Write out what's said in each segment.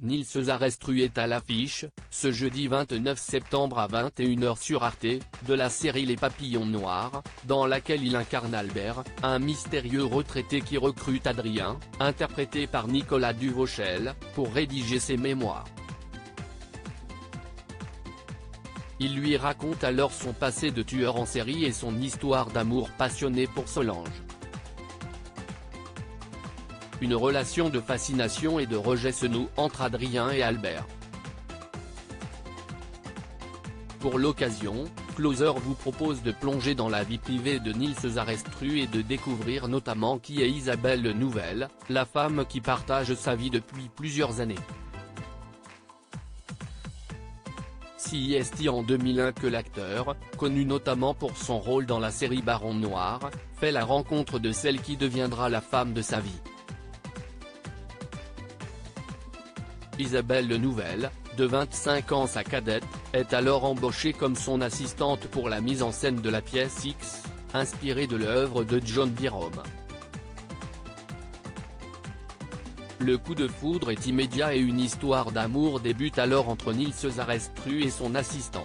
Nils Zarestru est à l'affiche, ce jeudi 29 septembre à 21 h sur Arte, de la série Les Papillons Noirs, dans laquelle il incarne Albert, un mystérieux retraité qui recrute Adrien, interprété par Nicolas Duvauchel, pour rédiger ses mémoires. Il lui raconte alors son passé de tueur en série et son histoire d'amour passionné pour Solange. Une relation de fascination et de rejet se noue entre Adrien et Albert. Pour l'occasion, Closer vous propose de plonger dans la vie privée de Nils Zarestru et de découvrir notamment qui est Isabelle Nouvelle, la femme qui partage sa vie depuis plusieurs années. Si est en 2001 que l'acteur, connu notamment pour son rôle dans la série Baron Noir, fait la rencontre de celle qui deviendra la femme de sa vie. Isabelle Nouvelle, de 25 ans sa cadette, est alors embauchée comme son assistante pour la mise en scène de la pièce X, inspirée de l'œuvre de John Byrom. Le coup de foudre est immédiat et une histoire d'amour débute alors entre Nils Zarestru et son assistante.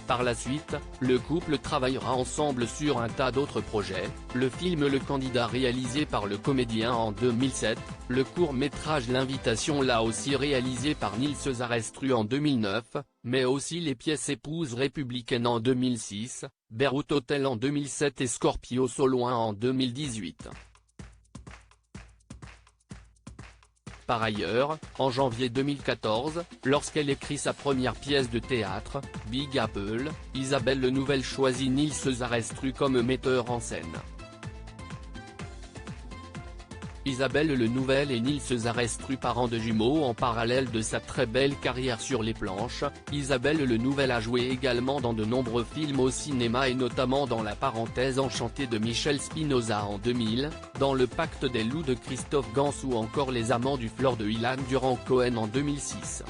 Par la suite, le couple travaillera ensemble sur un tas d'autres projets, le film Le Candidat réalisé par le comédien en 2007, le court-métrage L'Invitation là aussi réalisé par Nils Zarestru en 2009, mais aussi les pièces Épouses républicaines en 2006, Beyrouth Hotel en 2007 et Scorpio So Loin en 2018. Par ailleurs, en janvier 2014, lorsqu'elle écrit sa première pièce de théâtre, Big Apple, Isabelle Nouvelle choisit Nils Zarestru comme metteur en scène. Isabelle Nouvelle et Nils Zarestru, parents de jumeaux en parallèle de sa très belle carrière sur les planches, Isabelle Nouvelle a joué également dans de nombreux films au cinéma et notamment dans La Parenthèse enchantée de Michel Spinoza en 2000, dans Le Pacte des loups de Christophe Gans ou encore Les Amants du Fleur de Ilan Durand-Cohen en 2006.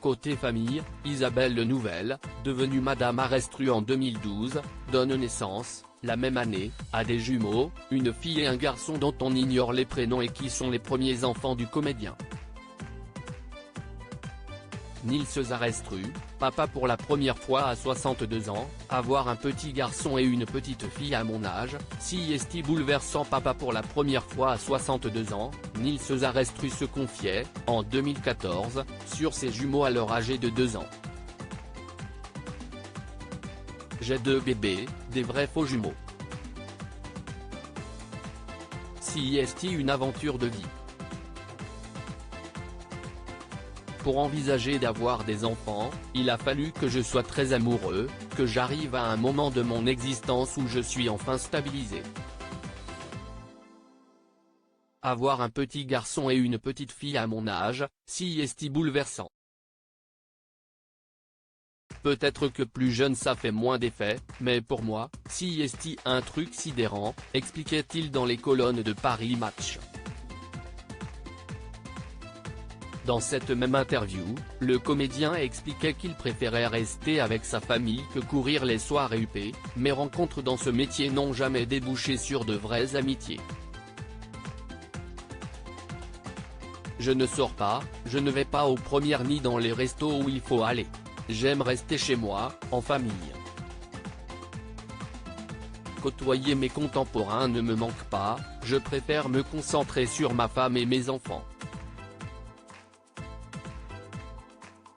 Côté famille, Isabelle Nouvelle, devenue Madame Zarestru en 2012, donne naissance, la même année, à des jumeaux, une fille et un garçon dont on ignore les prénoms et qui sont les premiers enfants du comédien. Nils Zarestru, papa pour la première fois à 62 ans, avoir un petit garçon et une petite fille à mon âge, si est bouleversant. Papa pour la première fois à 62 ans, Nils Zarestru se confiait, en 2014, sur ses jumeaux alors âgés de 2 ans. J'ai 2 bébés, des vrais faux jumeaux. Si est une aventure de vie. Pour envisager d'avoir des enfants, il a fallu que je sois très amoureux, que j'arrive à un moment de mon existence où je suis enfin stabilisé. Avoir un petit garçon et une petite fille à mon âge, si est bouleversant. Peut-être que plus jeune ça fait moins d'effet, mais pour moi, si est un truc sidérant, expliquait-il dans les colonnes de Paris Match. Dans cette même interview, le comédien expliquait qu'il préférait rester avec sa famille que courir les soirées UP, mes rencontres dans ce métier n'ont jamais débouché sur de vraies amitiés. Je ne sors pas, je ne vais pas aux premières ni dans les restos où il faut aller. J'aime rester chez moi, en famille. Côtoyer mes contemporains ne me manque pas, je préfère me concentrer sur ma femme et mes enfants.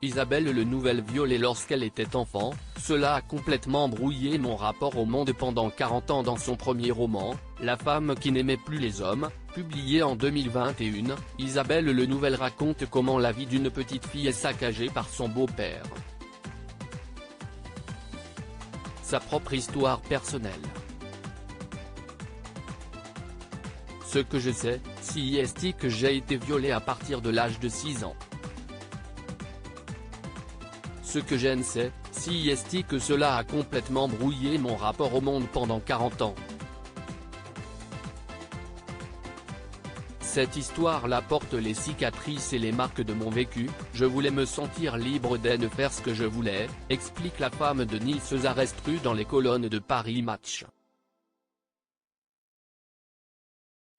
Isabelle Nouvelle violée lorsqu'elle était enfant, cela a complètement brouillé mon rapport au monde pendant 40 ans. Dans son premier roman, La femme qui n'aimait plus les hommes, publié en 2021, Isabelle Nouvelle raconte comment la vie d'une petite fille est saccagée par son beau-père. Sa propre histoire personnelle. Ce que je sais, si est que j'ai été violée à partir de l'âge de 6 ans. Ce que je ne sais, si est que cela a complètement brouillé mon rapport au monde pendant 40 ans. Cette histoire-là porte les cicatrices et les marques de mon vécu, je voulais me sentir libre de faire ce que je voulais, explique la femme de Nils Zarestru dans les colonnes de Paris Match.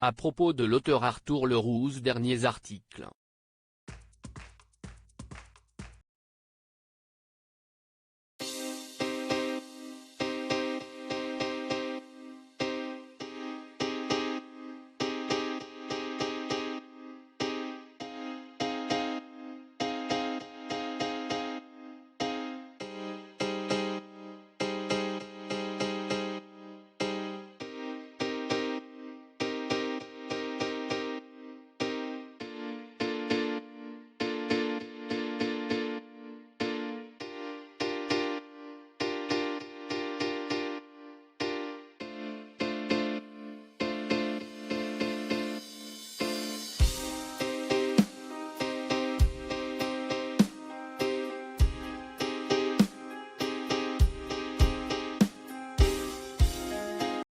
À propos de l'auteur Arthur Leroux, derniers articles.